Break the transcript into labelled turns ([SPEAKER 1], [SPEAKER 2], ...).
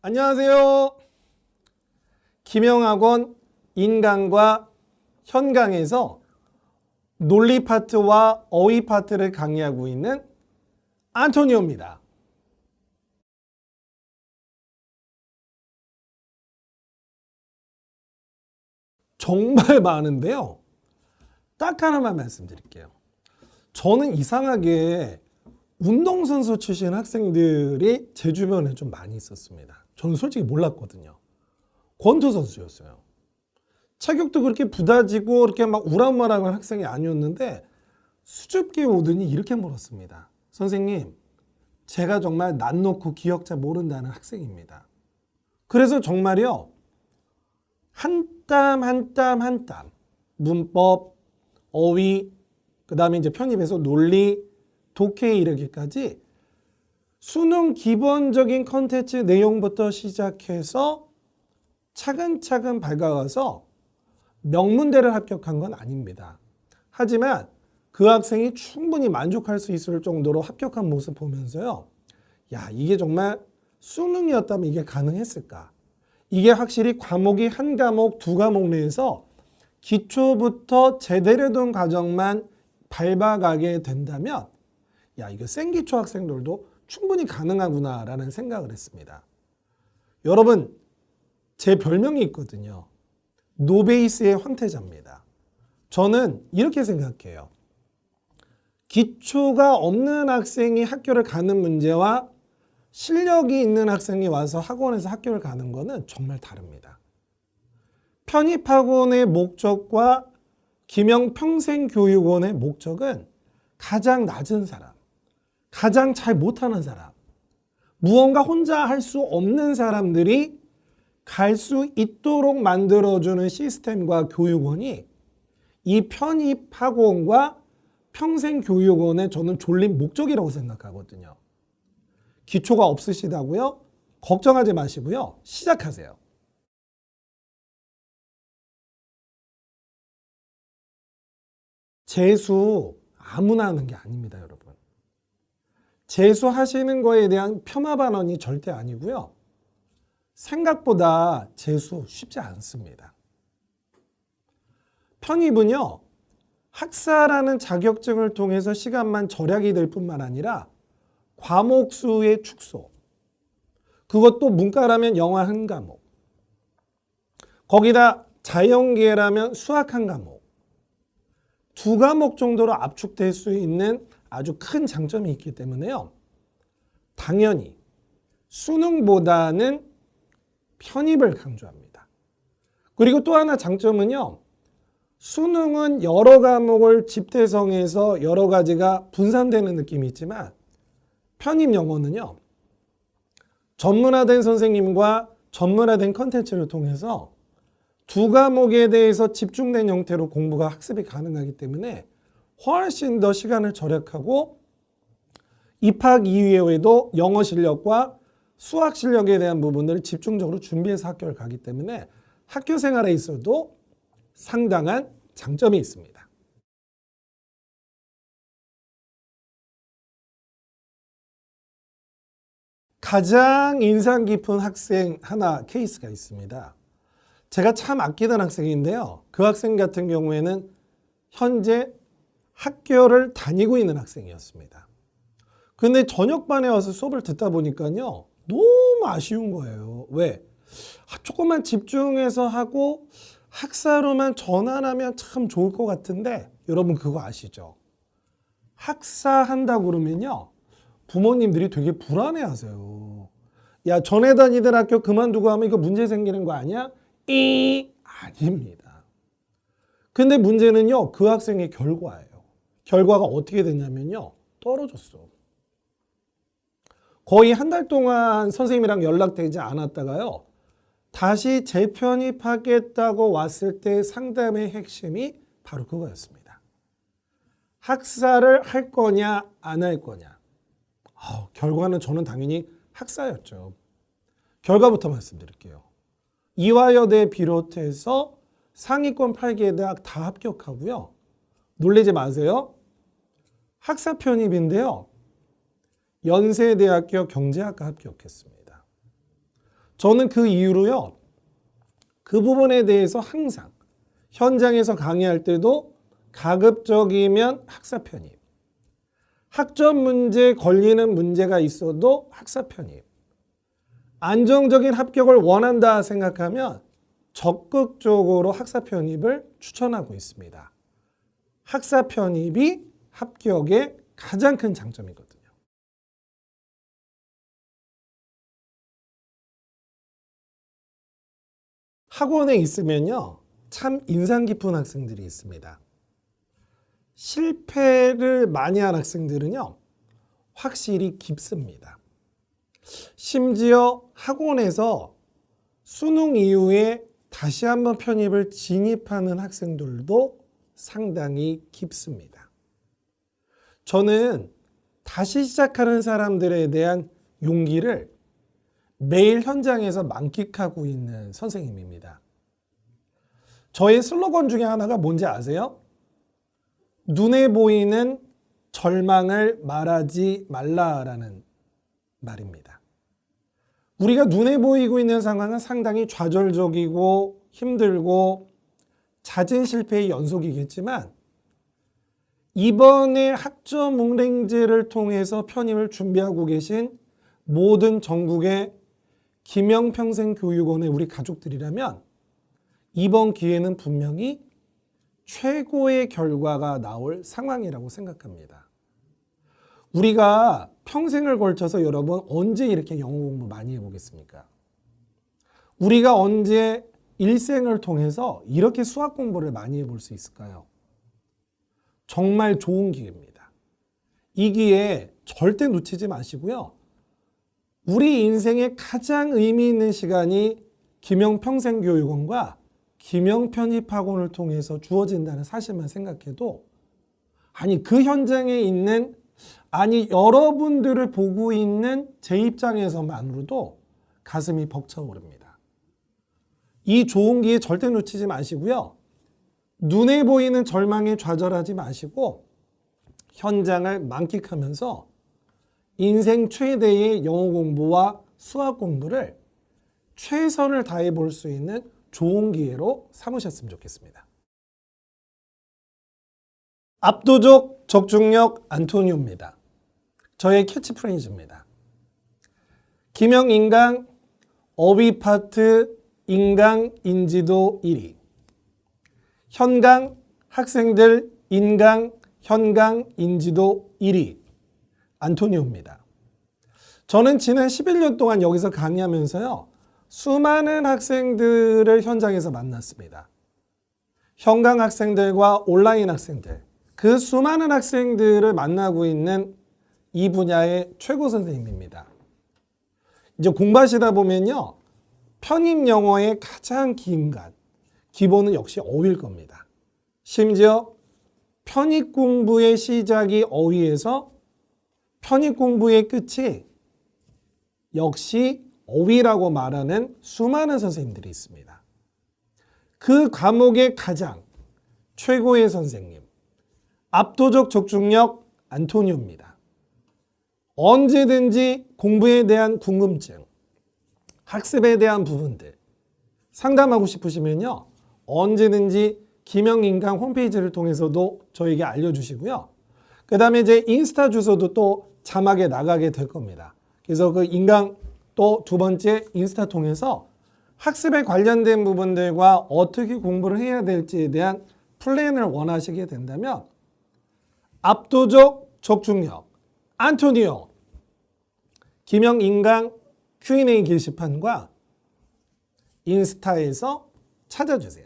[SPEAKER 1] 안녕하세요. 김영학원 인강과 현강에서 논리 파트와 어휘 파트를 강의하고 있는 안토니오입니다. 정말 많은데요. 딱 하나만 말씀드릴게요. 저는 이상하게 운동선수 출신 학생들이 제 주변에 좀 많이 있었습니다. 저는 솔직히 몰랐거든요. 권투 선수였어요. 체격도 그렇게 부다지고 이렇게 막 우락마락한 학생이 아니었는데 수줍게 오더니 이렇게 물었습니다. 선생님, 제가 정말 낯 놓고 기억자 모른다는 학생입니다. 그래서 정말요, 한 땀 한 땀 한 땀 문법, 어휘, 그 다음에 이제 편입에서 논리, 독해에 이르기까지 수능 기본적인 컨텐츠 내용부터 시작해서 차근차근 밝아가서 명문대를 합격한 건 아닙니다. 하지만 그 학생이 충분히 만족할 수 있을 정도로 합격한 모습 보면서요. 야, 이게 정말 수능이었다면 이게 가능했을까? 이게 확실히 과목이 한 과목, 두 과목 내에서 기초부터 제대로 된 과정만 밟아가게 된다면 야, 이거 생기초 학생들도 충분히 가능하구나라는 생각을 했습니다. 여러분, 제 별명이 있거든요. 노베이스의 황태자입니다. 저는 이렇게 생각해요. 기초가 없는 학생이 학교를 가는 문제와 실력이 있는 학생이 와서 학원에서 학교를 가는 거는 정말 다릅니다. 편입학원의 목적과 김영평생교육원의 목적은 가장 낮은 사람, 가장 잘 못하는 사람, 무언가 혼자 할 수 없는 사람들이 갈 수 있도록 만들어주는 시스템과 교육원이 이 편입학원과 평생교육원의 저는 졸린 목적이라고 생각하거든요. 기초가 없으시다고요? 걱정하지 마시고요. 시작하세요. 재수 아무나 하는 게 아닙니다, 여러분. 재수하시는 거에 대한 폄하 발언이 절대 아니고요. 생각보다 재수 쉽지 않습니다. 편입은요, 학사라는 자격증을 통해서 시간만 절약이 될 뿐만 아니라 과목 수의 축소, 그것도 문과라면 영어 한 과목, 거기다 자연계라면 수학 한 과목, 두 과목 정도로 압축될 수 있는 아주 큰 장점이 있기 때문에요. 당연히 수능보다는 편입을 강조합니다. 그리고 또 하나 장점은요. 수능은 여러 과목을 집대성해서 여러 가지가 분산되는 느낌이 있지만 편입 영어는요. 전문화된 선생님과 전문화된 컨텐츠를 통해서 두 과목에 대해서 집중된 형태로 공부가 학습이 가능하기 때문에 훨씬 더 시간을 절약하고 입학 이후에도 영어 실력과 수학 실력에 대한 부분들을 집중적으로 준비해서 학교를 가기 때문에 학교 생활에 있어도 상당한 장점이 있습니다. 가장 인상 깊은 학생 하나 케이스가 있습니다. 제가 참 아끼던 학생인데요. 그 학생 같은 경우에는 현재 학교를 다니고 있는 학생이었습니다. 근데 저녁반에 와서 수업을 듣다 보니까요. 너무 아쉬운 거예요. 왜? 조금만 집중해서 하고 학사로만 전환하면 참 좋을 것 같은데 여러분 그거 아시죠? 학사한다고 그러면요. 부모님들이 되게 불안해하세요. 야, 전에 다니던 학교 그만두고 하면 이거 문제 생기는 거 아니야? 아닙니다. 근데 문제는요. 그 학생의 결과예요. 결과가 어떻게 됐냐면요. 떨어졌어. 거의 한 달 동안 선생님이랑 연락되지 않았다가요. 다시 재편입하겠다고 왔을 때 상담의 핵심이 바로 그거였습니다. 학사를 할 거냐 안 할 거냐. 결과는 저는 당연히 학사였죠. 결과부터 말씀드릴게요. 이화여대 비롯해서 상위권 8개 대학 다 합격하고요. 놀라지 마세요. 학사 편입인데요. 연세대학교 경제학과 합격했습니다. 저는 그 이후로요, 그 부분에 대해서 항상 현장에서 강의할 때도 가급적이면 학사 편입, 학점 문제에 걸리는 문제가 있어도 학사 편입, 안정적인 합격을 원한다 생각하면 적극적으로 학사 편입을 추천하고 있습니다. 학사 편입이 합격의 가장 큰 장점이거든요. 학원에 있으면요, 참 인상 깊은 학생들이 있습니다. 실패를 많이 한 학생들은요, 확실히 깊습니다. 심지어 학원에서 수능 이후에 다시 한번 편입을 진입하는 학생들도 상당히 깊습니다. 저는 다시 시작하는 사람들에 대한 용기를 매일 현장에서 만끽하고 있는 선생님입니다. 저의 슬로건 중에 하나가 뭔지 아세요? 눈에 보이는 절망을 말하지 말라라는 말입니다. 우리가 눈에 보이고 있는 상황은 상당히 좌절적이고 힘들고 잦은 실패의 연속이겠지만 이번에 학점 웅랭제를 통해서 편입을 준비하고 계신 모든 전국의 김영평생교육원의 우리 가족들이라면 이번 기회는 분명히 최고의 결과가 나올 상황이라고 생각합니다. 우리가 평생을 걸쳐서 여러분 언제 이렇게 영어 공부 많이 해보겠습니까? 우리가 언제 일생을 통해서 이렇게 수학 공부를 많이 해볼 수 있을까요? 정말 좋은 기회입니다. 이 기회 절대 놓치지 마시고요. 우리 인생의 가장 의미 있는 시간이 김영평생교육원과 김영편입학원을 통해서 주어진다는 사실만 생각해도 그 현장에 있는 여러분들을 보고 있는 제 입장에서만으로도 가슴이 벅차오릅니다. 이 좋은 기회 절대 놓치지 마시고요. 눈에 보이는 절망에 좌절하지 마시고 현장을 만끽하면서 인생 최대의 영어 공부와 수학 공부를 최선을 다해 볼 수 있는 좋은 기회로 삼으셨으면 좋겠습니다. 압도적 적중력 안토니오입니다. 저의 캐치프레이즈입니다. 김영인강 어휘 파트 인강 인지도 1위, 현강 학생들 인강 현강 인지도 1위 안토니오입니다. 저는 지난 11년 동안 여기서 강의하면서요, 수많은 학생들을 현장에서 만났습니다. 현강 학생들과 온라인 학생들, 그 수많은 학생들을 만나고 있는 이 분야의 최고 선생님입니다. 이제 공부하시다 보면요, 편입 영어의 가장 기본은 역시 어휘일 겁니다. 심지어 편입 공부의 시작이 어휘에서 편입 공부의 끝이 역시 어휘라고 말하는 수많은 선생님들이 있습니다. 그 과목의 가장 최고의 선생님, 압도적 적중력 안토니오입니다. 언제든지 공부에 대한 궁금증, 학습에 대한 부분들 상담하고 싶으시면요, 언제든지 김영인강 홈페이지를 통해서도 저에게 알려주시고요. 그 다음에 제 인스타 주소도 또 자막에 나가게 될 겁니다. 그래서 그 인강 또 두 번째 인스타 통해서 학습에 관련된 부분들과 어떻게 공부를 해야 될지에 대한 플랜을 원하시게 된다면 압도적 적중력 안토니오 김영인강 Q&A 게시판과 인스타에서 찾아주세요.